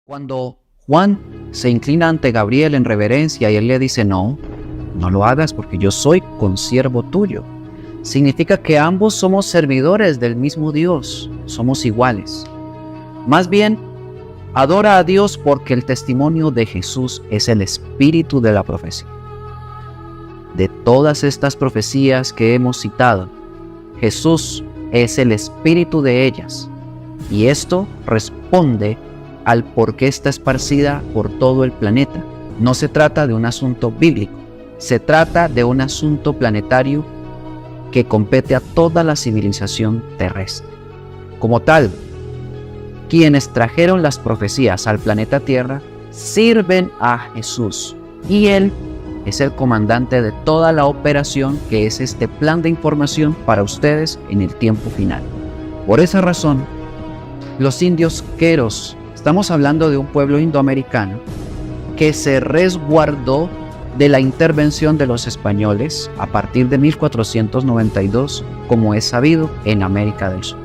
Cuando Juan se inclina ante Gabriel en reverencia y él le dice, no lo hagas porque yo soy consiervo tuyo. Significa que ambos somos servidores del mismo Dios, somos iguales. Más bien, adora a Dios porque el testimonio de Jesús es el espíritu de la profecía. De todas estas profecías que hemos citado, Jesús es el espíritu de ellas. Y esto responde al por qué está esparcida por todo el planeta. No se trata de un asunto bíblico, se trata de un asunto planetario que compete a toda la civilización terrestre. Como tal, quienes trajeron las profecías al planeta Tierra sirven a Jesús y Él es el comandante de toda la operación que es este plan de información para ustedes en el tiempo final. Por esa razón, los indios queros, estamos hablando de un pueblo indoamericano que se resguardó de la intervención de los españoles a partir de 1492, como es sabido, en América del Sur.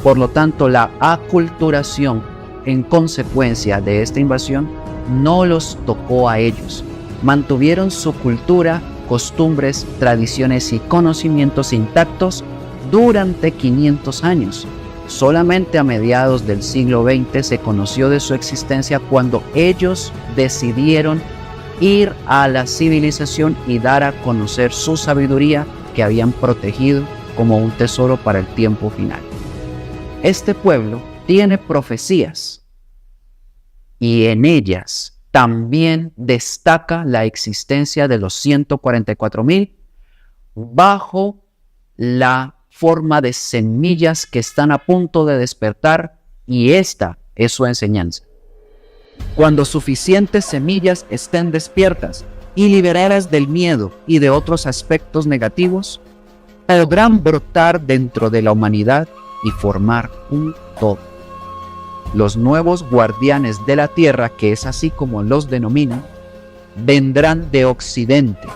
Por lo tanto, la aculturación en consecuencia de esta invasión no los tocó a ellos. Mantuvieron su cultura, costumbres, tradiciones y conocimientos intactos durante 500 años. Solamente a mediados del siglo XX se conoció de su existencia cuando ellos decidieron ir a la civilización y dar a conocer su sabiduría que habían protegido como un tesoro para el tiempo final. Este pueblo tiene profecías y en ellas también destaca la existencia de los 144,000 bajo la forma de semillas que están a punto de despertar, y esta es su enseñanza. Cuando suficientes semillas estén despiertas y liberadas del miedo y de otros aspectos negativos, podrán brotar dentro de la humanidad y formar un todo. Los nuevos guardianes de la tierra, que es así como los denominan, vendrán de Occidente.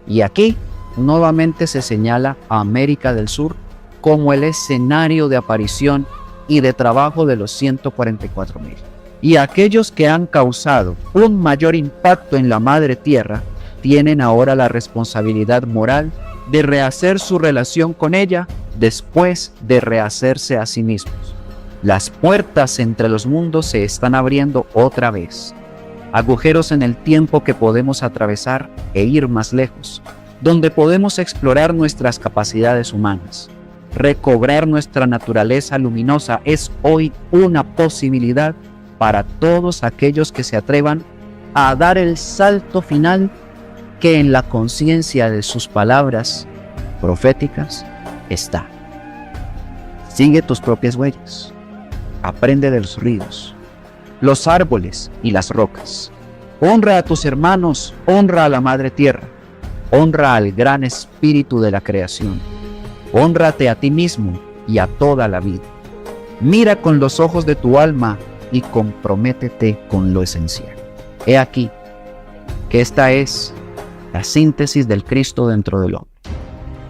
Y aquí nuevamente se señala a América del Sur como el escenario de aparición y de trabajo de los 144,000. Y aquellos que han causado un mayor impacto en la madre tierra tienen ahora la responsabilidad moral de rehacer su relación con ella después de rehacerse a sí mismos. Las puertas entre los mundos se están abriendo otra vez. Agujeros en el tiempo que podemos atravesar e ir más lejos, donde podemos explorar nuestras capacidades humanas. Recobrar nuestra naturaleza luminosa es hoy una posibilidad para todos aquellos que se atrevan a dar el salto final que en la conciencia de sus palabras proféticas está. Sigue tus propias huellas. Aprende de los ríos, los árboles y las rocas. Honra a tus hermanos, honra a la madre tierra, honra al gran espíritu de la creación. Hónrate a ti mismo y a toda la vida. Mira con los ojos de tu alma y comprométete con lo esencial. He aquí que esta es la síntesis del Cristo dentro del hombre.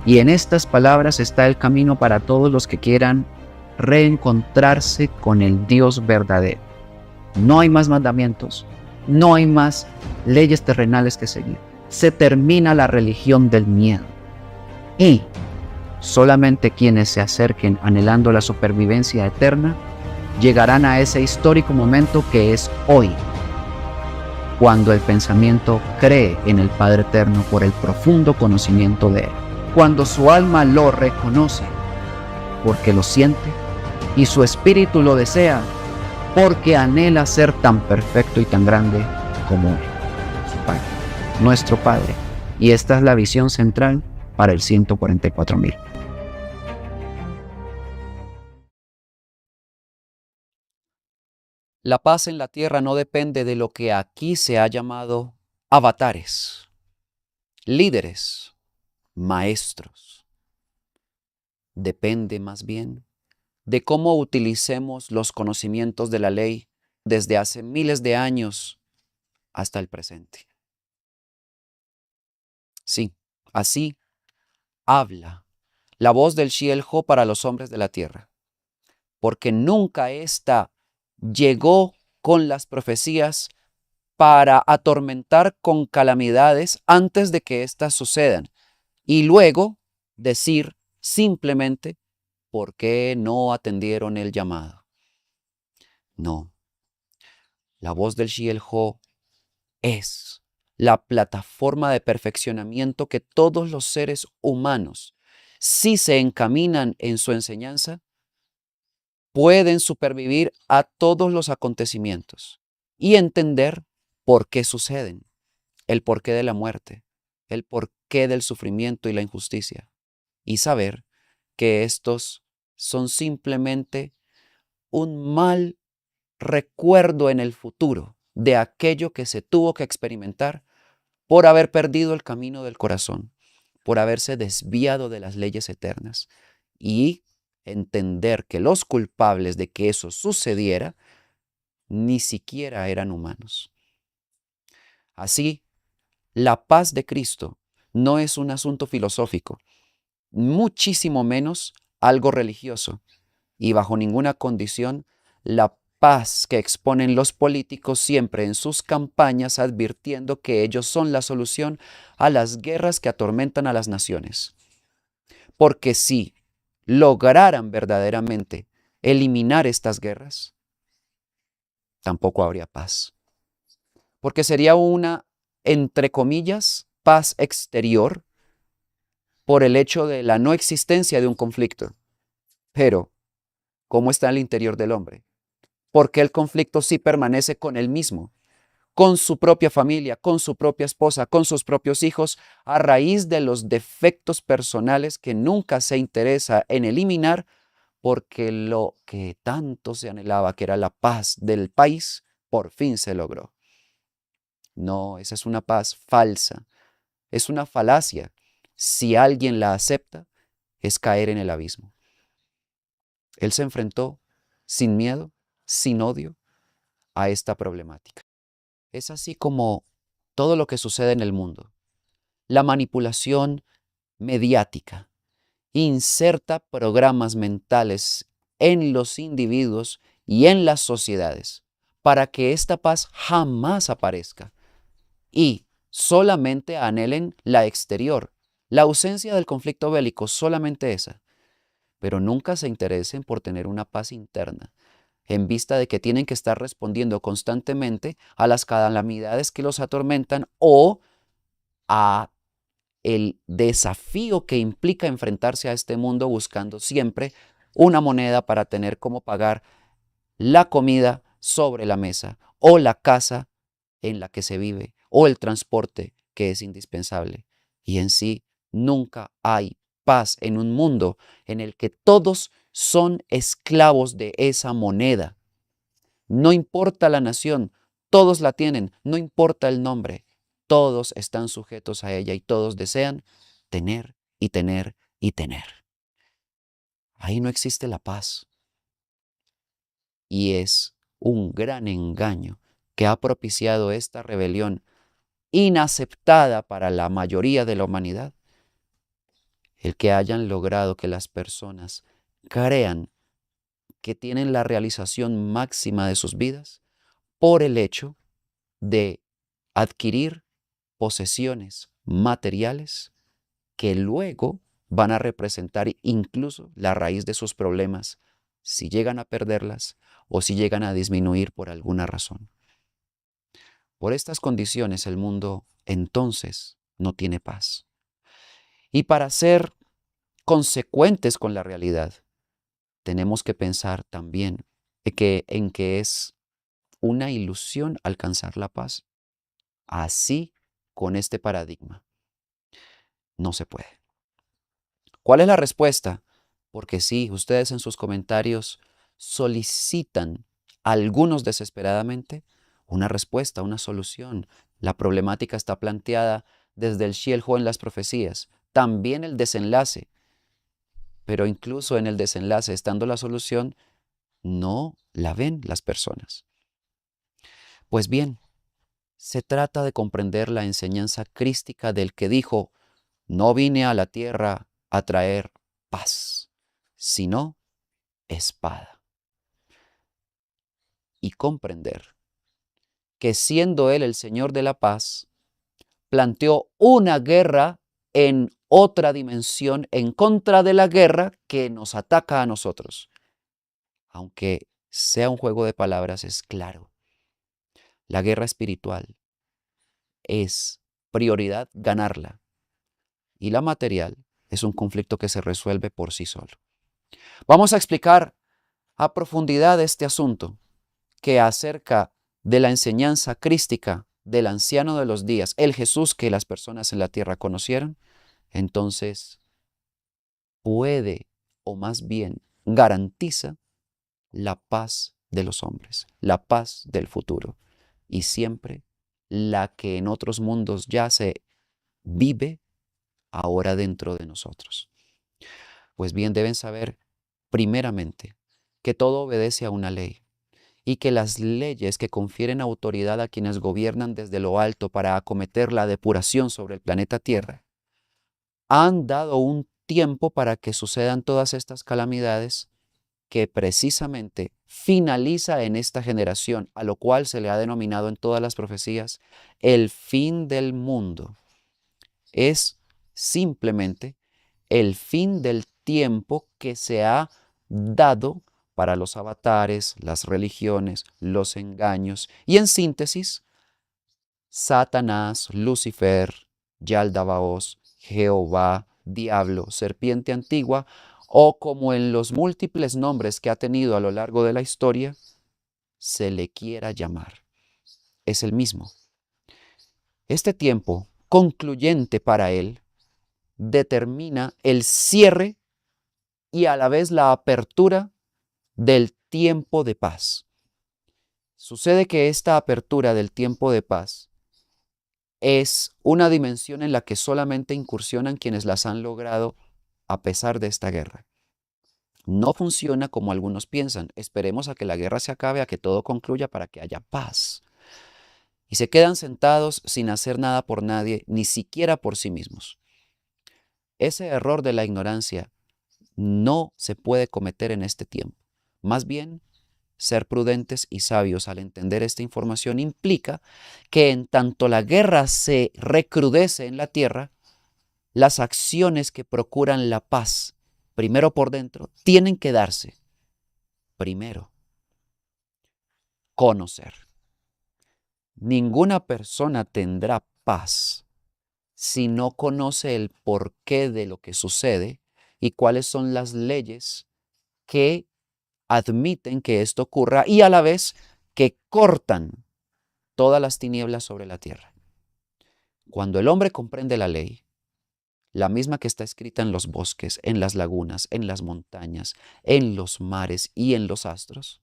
Y en estas palabras está el camino para todos los que quieran reencontrarse con el Dios verdadero. No hay más mandamientos, no hay más leyes terrenales que seguir. Se termina la religión del miedo. Y solamente quienes se acerquen anhelando la supervivencia eterna llegarán a ese histórico momento que es hoy, cuando el pensamiento cree en el Padre Eterno por el profundo conocimiento de Él, cuando su alma lo reconoce porque lo siente y su espíritu lo desea porque anhela ser tan perfecto y tan grande como Él, su Padre, nuestro Padre. Y esta es la visión central para el 144,000. La paz en la tierra no depende de lo que aquí se ha llamado avatares, líderes, maestros. Depende más bien de cómo utilicemos los conocimientos de la ley desde hace miles de años hasta el presente. Sí, así habla la voz del Shieljo para los hombres de la tierra, porque nunca ésta llegó con las profecías para atormentar con calamidades antes de que éstas sucedan y luego decir simplemente por qué no atendieron el llamado. No, la voz del Shiel-Ho es la plataforma de perfeccionamiento que todos los seres humanos, si se encaminan en su enseñanza, pueden supervivir a todos los acontecimientos y entender por qué suceden, el porqué de la muerte, el porqué del sufrimiento y la injusticia, y saber que estos son simplemente un mal recuerdo en el futuro de aquello que se tuvo que experimentar por haber perdido el camino del corazón, por haberse desviado de las leyes eternas y entender que los culpables de que eso sucediera ni siquiera eran humanos. Así, la paz de Cristo no es un asunto filosófico, muchísimo menos algo religioso, y bajo ninguna condición la paz que exponen los políticos siempre en sus campañas advirtiendo que ellos son la solución a las guerras que atormentan a las naciones. Porque si lograran verdaderamente eliminar estas guerras, tampoco habría paz. Porque sería una, entre comillas, paz exterior por el hecho de la no existencia de un conflicto. Pero, ¿cómo está el interior del hombre? Porque el conflicto sí permanece con él mismo, con su propia familia, con su propia esposa, con sus propios hijos, a raíz de los defectos personales que nunca se interesa en eliminar, porque lo que tanto se anhelaba, que era la paz del país, por fin se logró. No, esa es una paz falsa, es una falacia. Si alguien la acepta, es caer en el abismo. Él se enfrentó sin miedo, sin odio, a esta problemática. Es así como todo lo que sucede en el mundo. La manipulación mediática inserta programas mentales en los individuos y en las sociedades para que esta paz jamás aparezca y solamente anhelen la exterior, la ausencia del conflicto bélico, solamente esa, pero nunca se interesen por tener una paz interna, en vista de que tienen que estar respondiendo constantemente a las calamidades que los atormentan o a el desafío que implica enfrentarse a este mundo buscando siempre una moneda para tener cómo pagar la comida sobre la mesa o la casa en la que se vive o el transporte que es indispensable. Y en sí nunca hay paz en un mundo en el que todos son esclavos de esa moneda. No importa la nación, todos la tienen, no importa el nombre, todos están sujetos a ella y todos desean tener y tener y tener. Ahí no existe la paz. Y es un gran engaño que ha propiciado esta rebelión inaceptada para la mayoría de la humanidad, el que hayan logrado que las personas crean que tienen la realización máxima de sus vidas por el hecho de adquirir posesiones materiales que luego van a representar incluso la raíz de sus problemas si llegan a perderlas o si llegan a disminuir por alguna razón. Por estas condiciones el mundo entonces no tiene paz. Y para ser consecuentes con la realidad, tenemos que pensar también en que es una ilusión alcanzar la paz. Así, con este paradigma, no se puede. ¿Cuál es la respuesta? Porque sí, ustedes en sus comentarios solicitan, algunos desesperadamente, una respuesta, una solución. La problemática está planteada desde el Shiel-Ho en las profecías, también el desenlace. Pero incluso en el desenlace, estando la solución, no la ven las personas. Pues bien, se trata de comprender la enseñanza crística del que dijo: no vine a la tierra a traer paz, sino espada. Y comprender que siendo Él el Señor de la paz, planteó una guerra en otra dimensión en contra de la guerra que nos ataca a nosotros. Aunque sea un juego de palabras, es claro. La guerra espiritual es prioridad ganarla y la material es un conflicto que se resuelve por sí solo. Vamos a explicar a profundidad este asunto que acerca de la enseñanza crística del anciano de los días, el Jesús que las personas en la tierra conocieron, entonces puede, o más bien garantiza, la paz de los hombres, la paz del futuro y siempre la que en otros mundos ya se vive ahora dentro de nosotros. Pues bien, deben saber primeramente que todo obedece a una ley y que las leyes que confieren autoridad a quienes gobiernan desde lo alto para acometer la depuración sobre el planeta Tierra han dado un tiempo para que sucedan todas estas calamidades que precisamente finaliza en esta generación, a lo cual se le ha denominado en todas las profecías el fin del mundo. Es simplemente el fin del tiempo que se ha dado para los avatares, las religiones, los engaños y en síntesis, Satanás, Lucifer, Yaldabaoth, Jehová, Diablo, Serpiente Antigua, o como en los múltiples nombres que ha tenido a lo largo de la historia, se le quiera llamar. Es el mismo. Este tiempo concluyente para él determina el cierre y a la vez la apertura del tiempo de paz. Sucede que esta apertura del tiempo de paz es una dimensión en la que solamente incursionan quienes las han logrado a pesar de esta guerra. No funciona como algunos piensan. Esperemos a que la guerra se acabe, a que todo concluya para que haya paz. Y se quedan sentados sin hacer nada por nadie, ni siquiera por sí mismos. Ese error de la ignorancia no se puede cometer en este tiempo. Más bien, ser prudentes y sabios al entender esta información implica que en tanto la guerra se recrudece en la tierra, las acciones que procuran la paz, primero por dentro, tienen que darse. Primero, conocer. Ninguna persona tendrá paz si no conoce el porqué de lo que sucede y cuáles son las leyes que admiten que esto ocurra y a la vez que cortan todas las tinieblas sobre la tierra. Cuando el hombre comprende la ley, la misma que está escrita en los bosques, en las lagunas, en las montañas, en los mares y en los astros,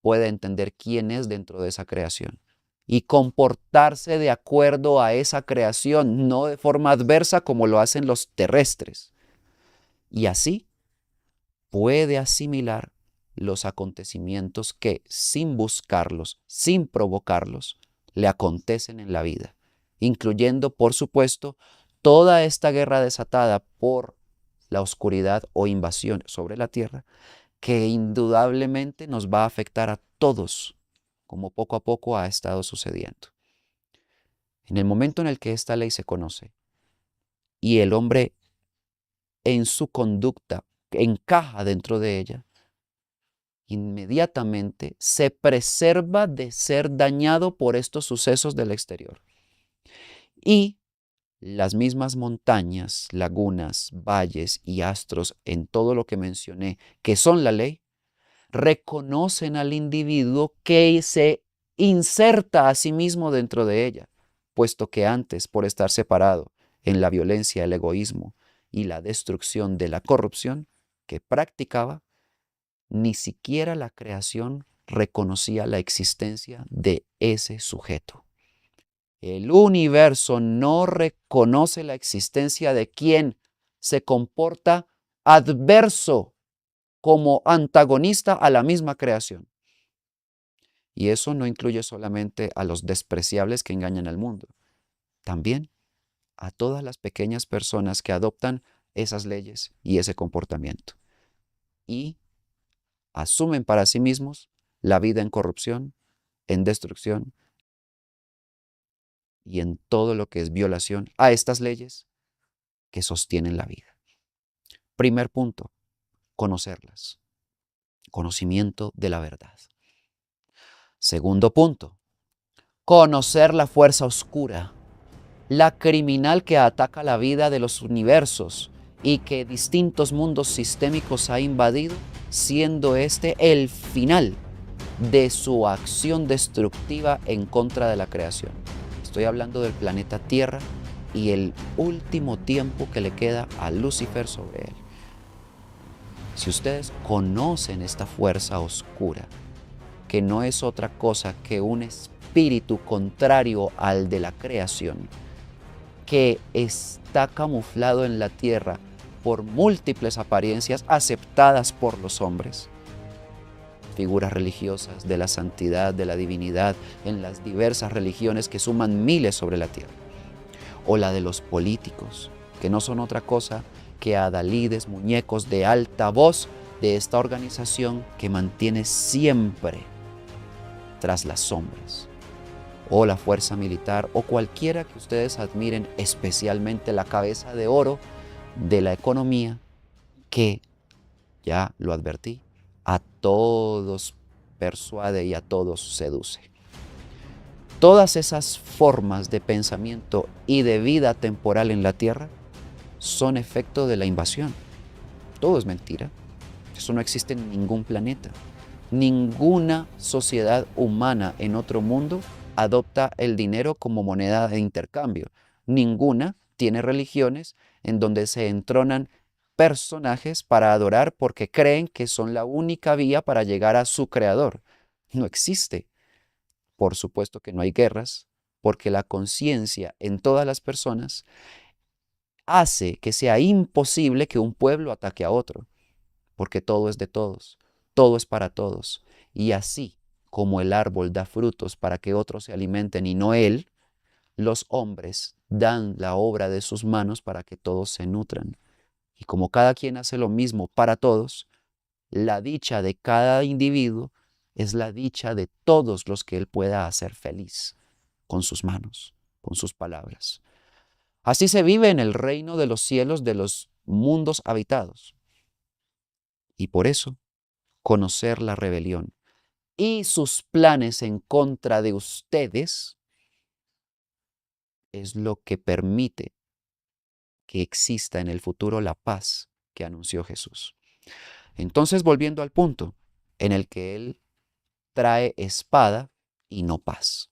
puede entender quién es dentro de esa creación y comportarse de acuerdo a esa creación, no de forma adversa como lo hacen los terrestres. Y así puede asimilar los acontecimientos que, sin buscarlos, sin provocarlos, le acontecen en la vida, incluyendo, por supuesto, toda esta guerra desatada por la oscuridad o invasión sobre la tierra, que indudablemente nos va a afectar a todos, como poco a poco ha estado sucediendo. En el momento en el que esta ley se conoce y el hombre en su conducta encaja dentro de ella, inmediatamente se preserva de ser dañado por estos sucesos del exterior. Y las mismas montañas, lagunas, valles y astros en todo lo que mencioné, que son la ley, reconocen al individuo que se inserta a sí mismo dentro de ella, puesto que antes, por estar separado en la violencia, el egoísmo y la destrucción de la corrupción que practicaba, ni siquiera la creación reconocía la existencia de ese sujeto. El universo no reconoce la existencia de quien se comporta adverso como antagonista a la misma creación. Y eso no incluye solamente a los despreciables que engañan al mundo, también a todas las pequeñas personas que adoptan esas leyes y ese comportamiento. Y asumen para sí mismos la vida en corrupción, en destrucción y en todo lo que es violación a estas leyes que sostienen la vida. Primer punto, conocerlas. Conocimiento de la verdad. Segundo punto, conocer la fuerza oscura, la criminal que ataca la vida de los universos y que distintos mundos sistémicos ha invadido, siendo este el final de su acción destructiva en contra de la creación. Estoy hablando del planeta Tierra y el último tiempo que le queda a Lucifer sobre él. Si ustedes conocen esta fuerza oscura, que no es otra cosa que un espíritu contrario al de la creación, que está camuflado en la tierra por múltiples apariencias aceptadas por los hombres, figuras religiosas de la santidad, de la divinidad, en las diversas religiones que suman miles sobre la tierra, o la de los políticos, que no son otra cosa que adalides, muñecos de alta voz de esta organización que mantiene siempre tras las sombras, o la fuerza militar, o cualquiera que ustedes admiren, especialmente la cabeza de oro de la economía, que, ya lo advertí, a todos persuade y a todos seduce. Todas esas formas de pensamiento y de vida temporal en la tierra son efecto de la invasión. Todo es mentira. Eso no existe en ningún planeta. Ninguna sociedad humana en otro mundo adopta el dinero como moneda de intercambio. Ninguna tiene religiones en donde se entronan personajes para adorar porque creen que son la única vía para llegar a su creador. No existe. Por supuesto que no hay guerras, porque la conciencia en todas las personas hace que sea imposible que un pueblo ataque a otro, porque todo es de todos, todo es para todos. Y así como el árbol da frutos para que otros se alimenten y no él, los hombres dan la obra de sus manos para que todos se nutran. Y como cada quien hace lo mismo para todos, la dicha de cada individuo es la dicha de todos los que él pueda hacer feliz con sus manos, con sus palabras. Así se vive en el reino de los cielos de los mundos habitados. Y por eso, conocer la rebelión y sus planes en contra de ustedes es lo que permite que exista en el futuro la paz que anunció Jesús. Entonces, volviendo al punto en el que Él trae espada y no paz.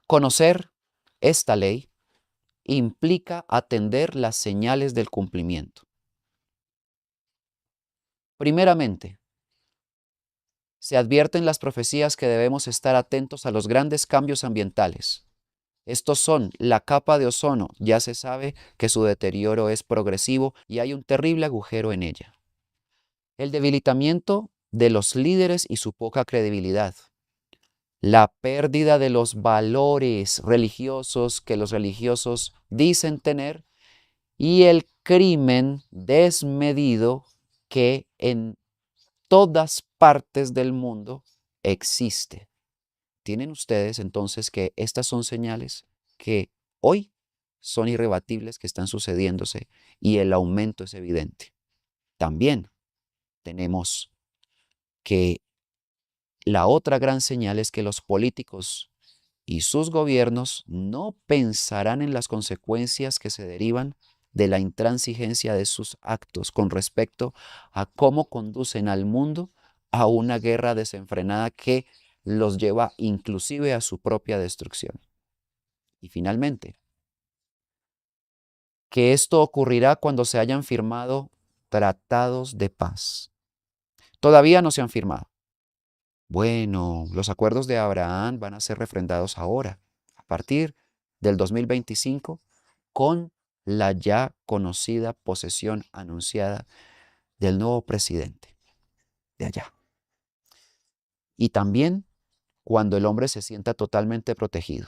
Conocer esta ley implica atender las señales del cumplimiento. Primeramente, se advierten las profecías que debemos estar atentos a los grandes cambios ambientales. Estos son la capa de ozono, ya se sabe que su deterioro es progresivo y hay un terrible agujero en ella. El debilitamiento de los líderes y su poca credibilidad. La pérdida de los valores religiosos que los religiosos dicen tener y el crimen desmedido que en todas partes del mundo existe. Tienen ustedes entonces que estas son señales que hoy son irrebatibles que están sucediéndose y el aumento es evidente. También tenemos que la otra gran señal es que los políticos y sus gobiernos no pensarán en las consecuencias que se derivan de la intransigencia de sus actos con respecto a cómo conducen al mundo a una guerra desenfrenada que los lleva inclusive a su propia destrucción. Y finalmente, que esto ocurrirá cuando se hayan firmado tratados de paz. Todavía no se han firmado. Bueno, los acuerdos de Abraham van a ser refrendados ahora, a partir del 2025, con la ya conocida posesión anunciada del nuevo presidente de allá. Y también cuando el hombre se sienta totalmente protegido.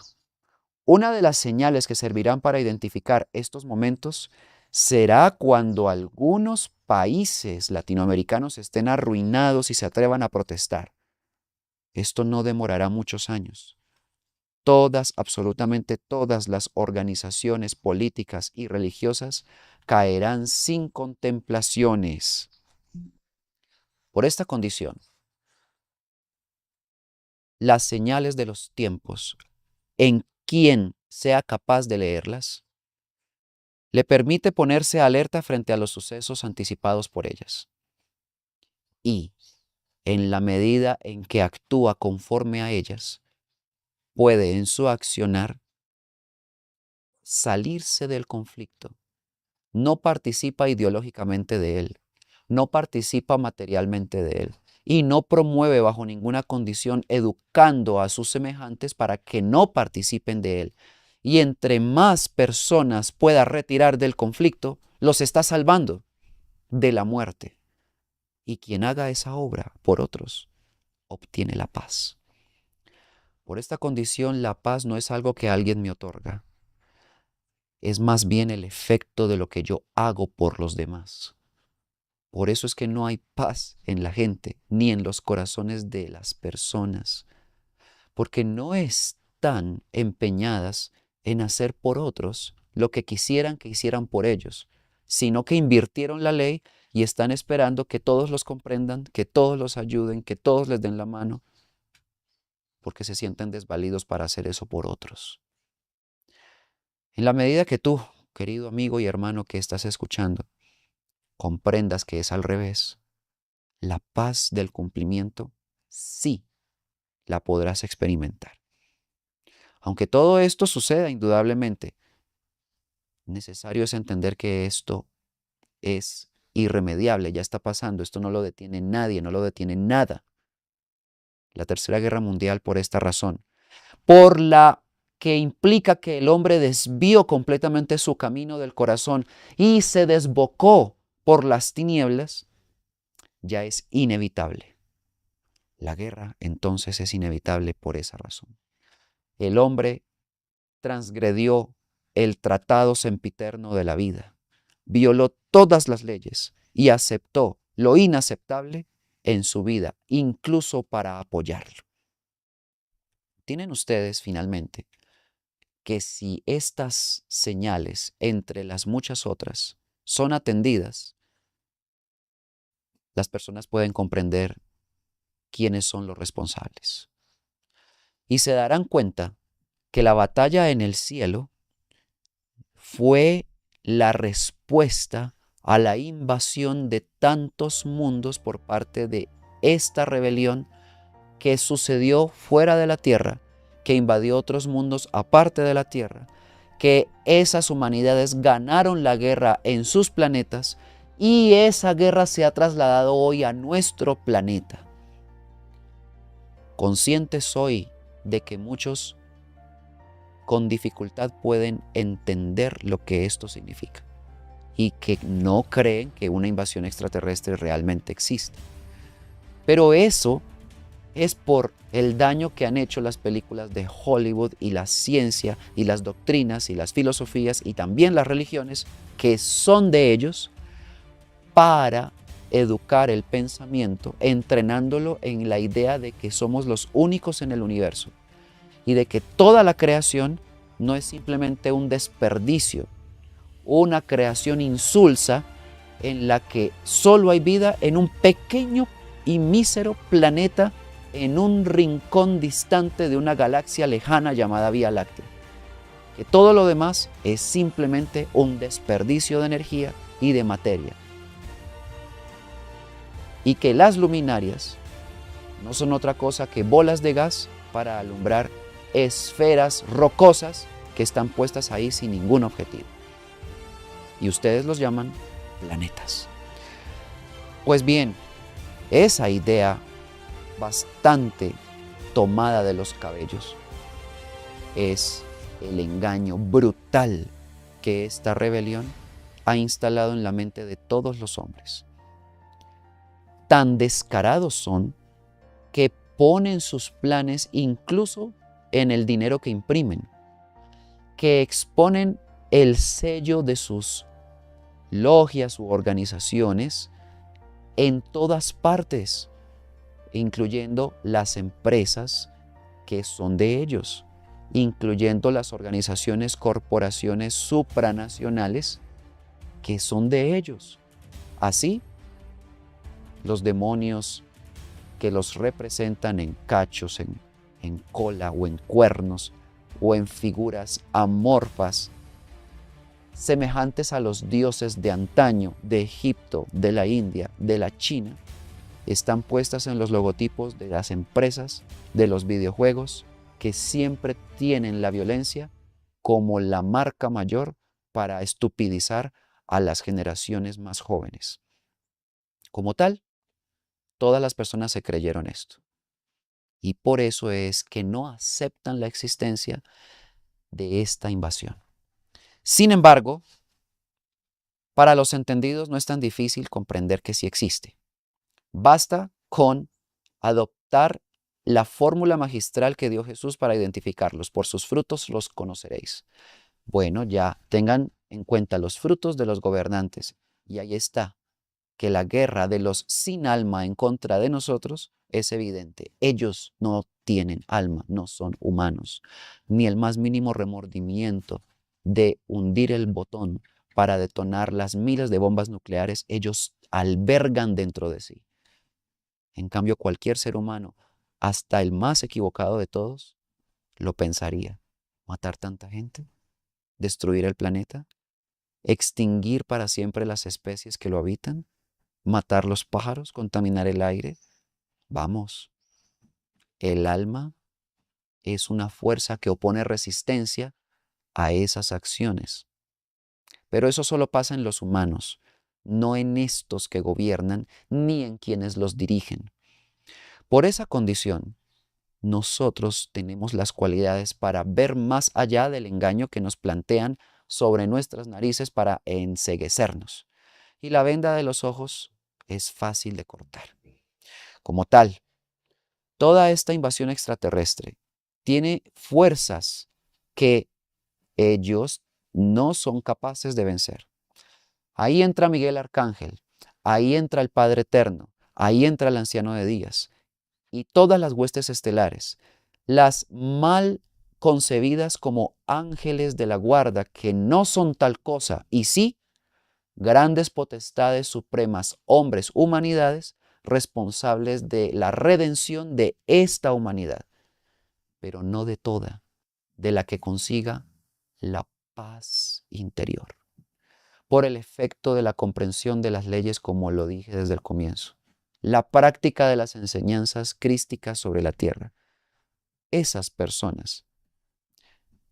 Una de las señales que servirán para identificar estos momentos será cuando algunos países latinoamericanos estén arruinados y se atrevan a protestar. Esto no demorará muchos años. todas, absolutamente todas las organizaciones políticas y religiosas caerán sin contemplaciones. Por esta condición, las señales de los tiempos, en quien sea capaz de leerlas, le permite ponerse alerta frente a los sucesos anticipados por ellas. Y, en la medida en que actúa conforme a ellas, puede en su accionar salirse del conflicto. No participa ideológicamente de él, no participa materialmente de él y no promueve bajo ninguna condición educando a sus semejantes para que no participen de él. Y entre más personas pueda retirar del conflicto, los está salvando de la muerte. Y quien haga esa obra por otros, obtiene la paz. Por esta condición, la paz no es algo que alguien me otorga, es más bien el efecto de lo que yo hago por los demás. Por eso es que no hay paz en la gente, ni en los corazones de las personas, porque no están empeñadas en hacer por otros lo que quisieran que hicieran por ellos, sino que invirtieron la ley y están esperando que todos los comprendan, que todos los ayuden, que todos les den la mano, porque se sienten desvalidos para hacer eso por otros. En la medida que tú, querido amigo y hermano que estás escuchando, comprendas que es al revés, la paz del cumplimiento sí la podrás experimentar. Aunque todo esto suceda indudablemente, necesario es entender que esto es irremediable, ya está pasando, esto no lo detiene nadie, no lo detiene nada. La Tercera Guerra Mundial por esta razón, por la que implica que el hombre desvió completamente su camino del corazón y se desbocó por las tinieblas, ya es inevitable. La guerra entonces es inevitable por esa razón. El hombre transgredió el tratado sempiterno de la vida, violó todas las leyes y aceptó lo inaceptable en su vida, incluso para apoyarlo. Tienen ustedes finalmente que si estas señales, entre las muchas otras, son atendidas, las personas pueden comprender quiénes son los responsables. Y se darán cuenta que la batalla en el cielo fue la respuesta a la invasión de tantos mundos por parte de esta rebelión que sucedió fuera de la tierra, que invadió otros mundos aparte de la tierra, que esas humanidades ganaron la guerra en sus planetas y esa guerra se ha trasladado hoy a nuestro planeta. Consciente soy de que muchos con dificultad pueden entender lo que esto significa y que no creen que una invasión extraterrestre realmente existe. Pero eso es por el daño que han hecho las películas de Hollywood y la ciencia y las doctrinas y las filosofías y también las religiones que son de ellos para educar el pensamiento, entrenándolo en la idea de que somos los únicos en el universo y de que toda la creación no es simplemente un desperdicio, una creación insulsa en la que solo hay vida en un pequeño y mísero planeta en un rincón distante de una galaxia lejana llamada Vía Láctea. Que todo lo demás es simplemente un desperdicio de energía y de materia. Y que las luminarias no son otra cosa que bolas de gas para alumbrar esferas rocosas que están puestas ahí sin ningún objetivo. Y ustedes los llaman planetas. Pues bien, esa idea bastante tomada de los cabellos es el engaño brutal que esta rebelión ha instalado en la mente de todos los hombres. Tan descarados son que ponen sus planes incluso en el dinero que imprimen, que exponen el sello de sus logias u organizaciones en todas partes, incluyendo las empresas que son de ellos, incluyendo las organizaciones, corporaciones supranacionales que son de ellos. Así, los demonios que los representan en cachos, en cola o en cuernos o en figuras amorfas, semejantes a los dioses de antaño, de Egipto, de la India, de la China, están puestas en los logotipos de las empresas, de los videojuegos, que siempre tienen la violencia como la marca mayor para estupidizar a las generaciones más jóvenes. Como tal, todas las personas se creyeron esto. Y por eso es que no aceptan la existencia de esta invasión. Sin embargo, para los entendidos no es tan difícil comprender que sí existe. Basta con adoptar la fórmula magistral que dio Jesús para identificarlos. Por sus frutos los conoceréis. Bueno, ya tengan en cuenta los frutos de los gobernantes. Y ahí está, que la guerra de los sin alma en contra de nosotros es evidente. Ellos no tienen alma, no son humanos, ni el más mínimo remordimiento de hundir el botón para detonar las miles de bombas nucleares, ellos albergan dentro de sí. En cambio, cualquier ser humano, hasta el más equivocado de todos, lo pensaría. ¿Matar tanta gente? ¿Destruir el planeta? ¿Extinguir para siempre las especies que lo habitan? ¿Matar los pájaros? ¿Contaminar el aire? Vamos, el alma es una fuerza que opone resistencia a esas acciones. Pero eso solo pasa en los humanos, no en estos que gobiernan ni en quienes los dirigen. Por esa condición, nosotros tenemos las cualidades para ver más allá del engaño que nos plantean sobre nuestras narices para enceguecernos. Y la venda de los ojos es fácil de cortar. Como tal, toda esta invasión extraterrestre tiene fuerzas que ellos no son capaces de vencer. Ahí entra Miguel Arcángel, ahí entra el Padre Eterno, ahí entra el Anciano de Días y todas las huestes estelares, las mal concebidas como ángeles de la guarda, que no son tal cosa, y sí, grandes potestades supremas, hombres, humanidades, responsables de la redención de esta humanidad, pero no de toda, de la que consiga la paz interior, por el efecto de la comprensión de las leyes, como lo dije desde el comienzo, la práctica de las enseñanzas crísticas sobre la tierra. Esas personas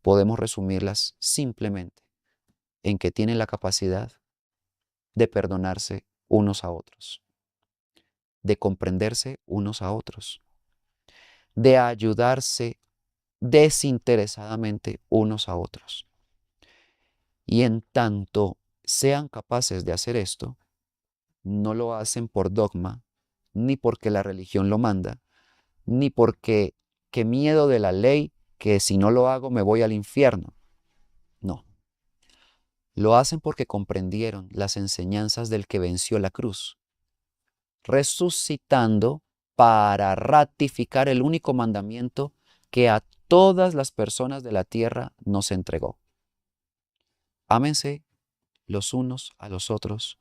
podemos resumirlas simplemente en que tienen la capacidad de perdonarse unos a otros, de comprenderse unos a otros, de ayudarse desinteresadamente unos a otros. Y en tanto sean capaces de hacer esto, no lo hacen por dogma, ni porque la religión lo manda, ni porque qué miedo de la ley, que si no lo hago me voy al infierno. No. Lo hacen porque comprendieron las enseñanzas del que venció la cruz, resucitando para ratificar el único mandamiento que a todas las personas de la tierra nos entregó. Ámense los unos a los otros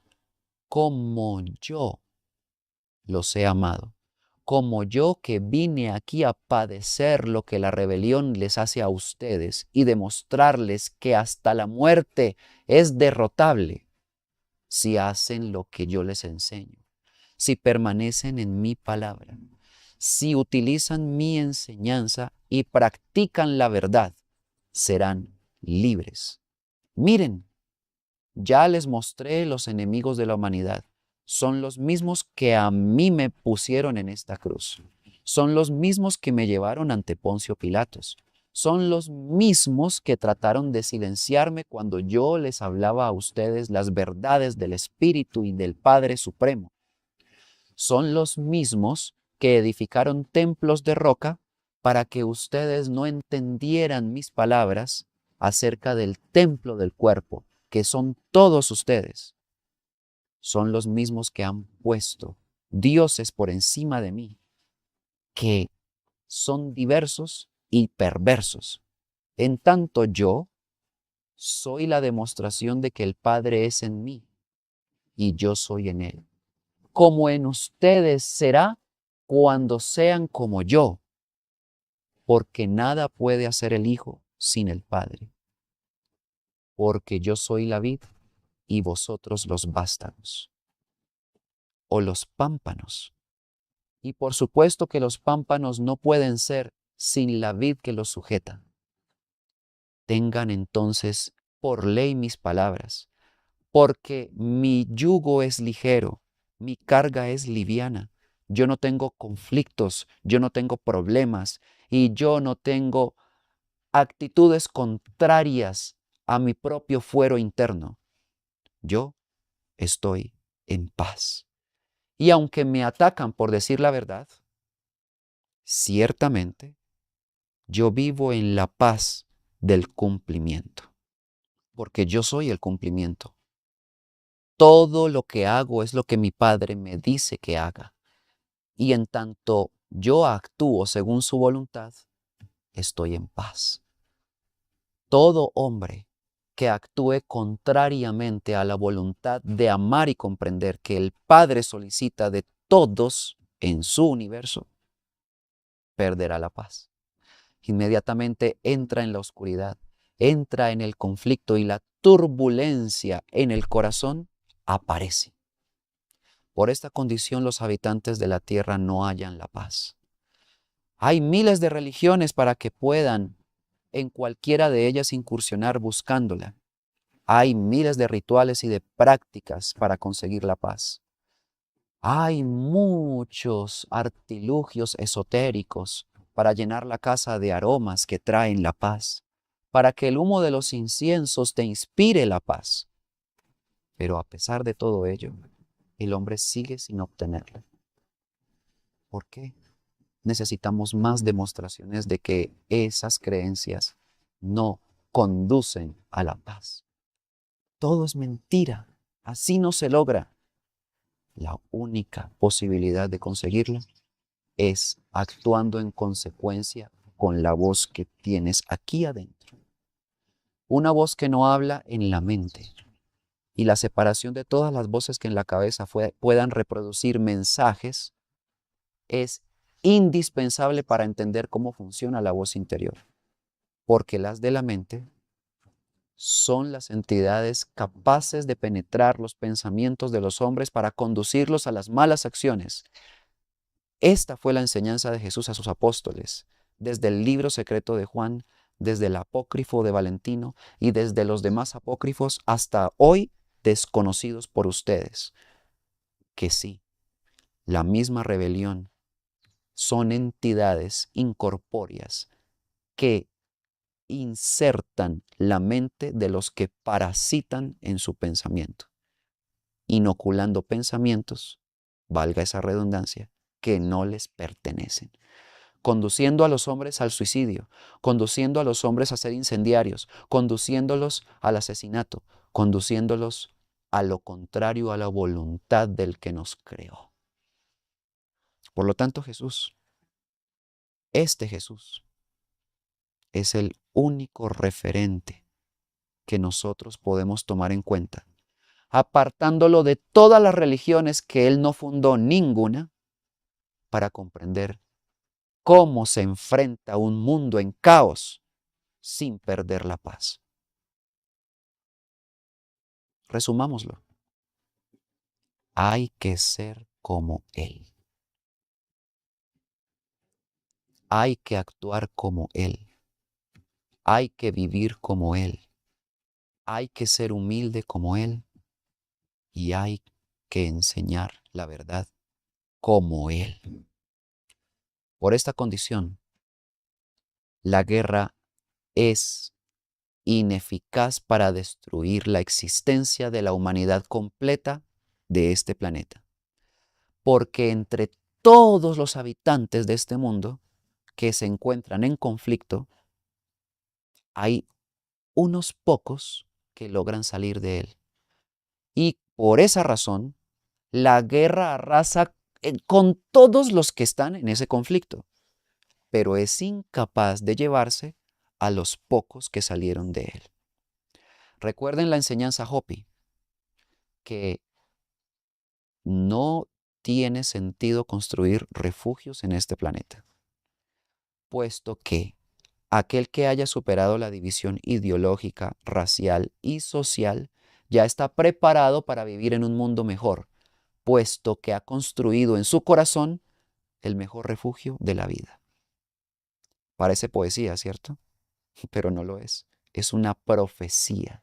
como yo los he amado, como yo, que vine aquí a padecer lo que la rebelión les hace a ustedes y demostrarles que hasta la muerte es derrotable si hacen lo que yo les enseño, si permanecen en mi palabra, si utilizan mi enseñanza y practican la verdad, serán libres. Miren, ya les mostré los enemigos de la humanidad. Son los mismos que a mí me pusieron en esta cruz. Son los mismos que me llevaron ante Poncio Pilatos. Son los mismos que trataron de silenciarme cuando yo les hablaba a ustedes las verdades del Espíritu y del Padre Supremo. Son los mismos que edificaron templos de roca para que ustedes no entendieran mis palabras acerca del templo del cuerpo, que son todos ustedes. Son los mismos que han puesto dioses por encima de mí, que son diversos y perversos. En tanto yo soy la demostración de que el Padre es en mí y yo soy en Él. Como en ustedes será cuando sean como yo, porque nada puede hacer el Hijo sin el Padre. Porque yo soy la vid y vosotros los vástagos o los pámpanos. Y por supuesto que los pámpanos no pueden ser sin la vid que los sujeta. Tengan entonces por ley mis palabras, porque mi yugo es ligero, mi carga es liviana. Yo no tengo conflictos, yo no tengo problemas y yo no tengo actitudes contrarias a mi propio fuero interno. Yo estoy en paz. Y aunque me atacan por decir la verdad, ciertamente yo vivo en la paz del cumplimiento, porque yo soy el cumplimiento. Todo lo que hago es lo que mi Padre me dice que haga. Y en tanto yo actúo según su voluntad, estoy en paz. Todo hombre que actúe contrariamente a la voluntad de amar y comprender que el Padre solicita de todos en su universo, perderá la paz. Inmediatamente entra en la oscuridad, entra en el conflicto y la turbulencia en el corazón aparece. Por esta condición los habitantes de la tierra no hallan la paz. Hay miles de religiones para que puedan en cualquiera de ellas incursionar buscándola. Hay miles de rituales y de prácticas para conseguir la paz. Hay muchos artilugios esotéricos para llenar la casa de aromas que traen la paz, para que el humo de los inciensos te inspire la paz. Pero a pesar de todo ello, el hombre sigue sin obtenerla. ¿Por qué? Necesitamos más demostraciones de que esas creencias no conducen a la paz. Todo es mentira. Así no se logra. La única posibilidad de conseguirla es actuando en consecuencia con la voz que tienes aquí adentro. Una voz que no habla en la mente. Y la separación de todas las voces que en la cabeza puedan reproducir mensajes es indispensable para entender cómo funciona la voz interior. Porque las de la mente son las entidades capaces de penetrar los pensamientos de los hombres para conducirlos a las malas acciones. Esta fue la enseñanza de Jesús a sus apóstoles, desde el libro secreto de Juan, desde el apócrifo de Valentino y desde los demás apócrifos hasta hoy desconocidos por ustedes. Que sí, la misma rebelión son entidades incorpóreas que insertan la mente de los que parasitan en su pensamiento, inoculando pensamientos, valga esa redundancia, que no les pertenecen, conduciendo a los hombres al suicidio, conduciendo a los hombres a ser incendiarios, conduciéndolos al asesinato, conduciéndolos a lo contrario a la voluntad del que nos creó. Por lo tanto, Jesús, este Jesús, es el único referente que nosotros podemos tomar en cuenta, apartándolo de todas las religiones que él no fundó ninguna, para comprender cómo se enfrenta un mundo en caos sin perder la paz. Resumámoslo. Hay que ser como Él. Hay que actuar como Él. Hay que vivir como Él. Hay que ser humilde como Él. Y hay que enseñar la verdad como Él. Por esta condición, la guerra es ineficaz para destruir la existencia de la humanidad completa de este planeta. Porque entre todos los habitantes de este mundo que se encuentran en conflicto, hay unos pocos que logran salir de él. Y por esa razón, la guerra arrasa con todos los que están en ese conflicto, pero es incapaz de llevarse a los pocos que salieron de él. Recuerden la enseñanza Hopi, que no tiene sentido construir refugios en este planeta, puesto que aquel que haya superado la división ideológica, racial y social ya está preparado para vivir en un mundo mejor, puesto que ha construido en su corazón el mejor refugio de la vida. Parece poesía, ¿cierto? Pero no lo es. Es una profecía.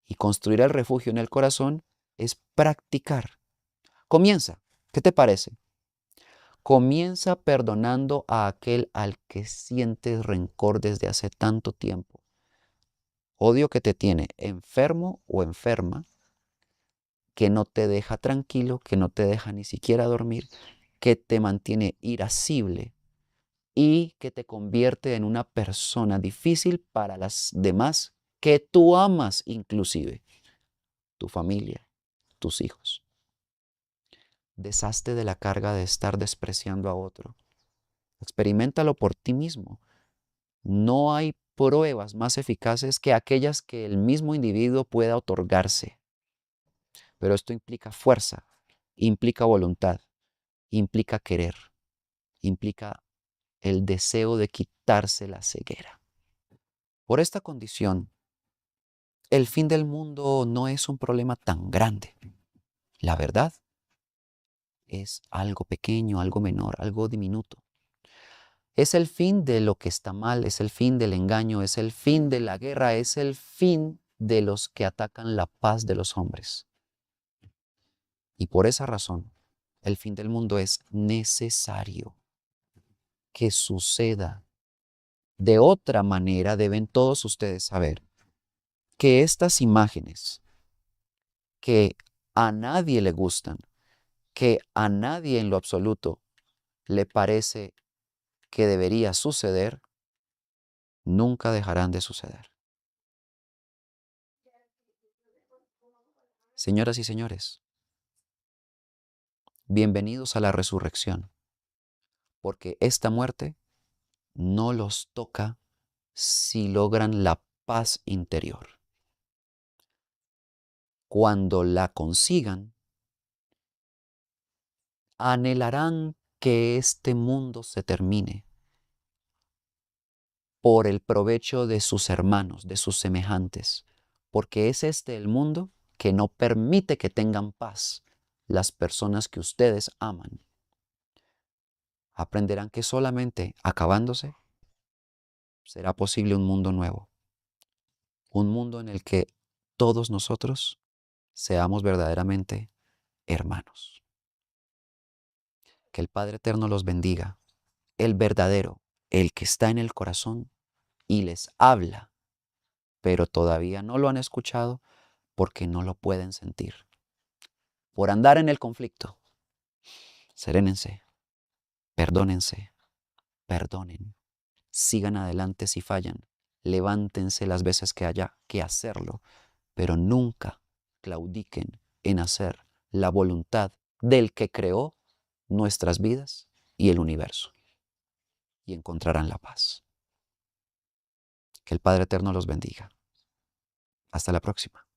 Y construir el refugio en el corazón es practicar. Comienza. ¿Qué te parece? Comienza perdonando a aquel al que sientes rencor desde hace tanto tiempo. Odio que te tiene enfermo o enferma, que no te deja tranquilo, que no te deja ni siquiera dormir, que te mantiene irascible y que te convierte en una persona difícil para las demás que tú amas, inclusive tu familia, tus hijos. Deshazte de la carga de estar despreciando a otro. Experiméntalo por ti mismo. No hay pruebas más eficaces que aquellas que el mismo individuo pueda otorgarse. Pero esto implica fuerza, implica voluntad, implica querer, implica el deseo de quitarse la ceguera. Por esta condición, el fin del mundo no es un problema tan grande. La verdad es algo pequeño, algo menor, algo diminuto. Es el fin de lo que está mal, es el fin del engaño, es el fin de la guerra, es el fin de los que atacan la paz de los hombres. Y por esa razón, el fin del mundo es necesario que suceda. De otra manera, deben todos ustedes saber que estas imágenes que a nadie le gustan, que a nadie en lo absoluto le parece que debería suceder, nunca dejarán de suceder. Señoras y señores, bienvenidos a la resurrección, porque esta muerte no los toca si logran la paz interior. Cuando la consigan, anhelarán que este mundo se termine por el provecho de sus hermanos, de sus semejantes, porque es este el mundo que no permite que tengan paz las personas que ustedes aman. Aprenderán que solamente acabándose será posible un mundo nuevo, un mundo en el que todos nosotros seamos verdaderamente hermanos. Que el Padre Eterno los bendiga, el verdadero, el que está en el corazón y les habla, pero todavía no lo han escuchado porque no lo pueden sentir. Por andar en el conflicto, serénense, perdónense, perdonen, sigan adelante si fallan, levántense las veces que haya que hacerlo, pero nunca claudiquen en hacer la voluntad del que creó nuestras vidas y el universo, y encontrarán la paz. Que el Padre Eterno los bendiga. Hasta la próxima.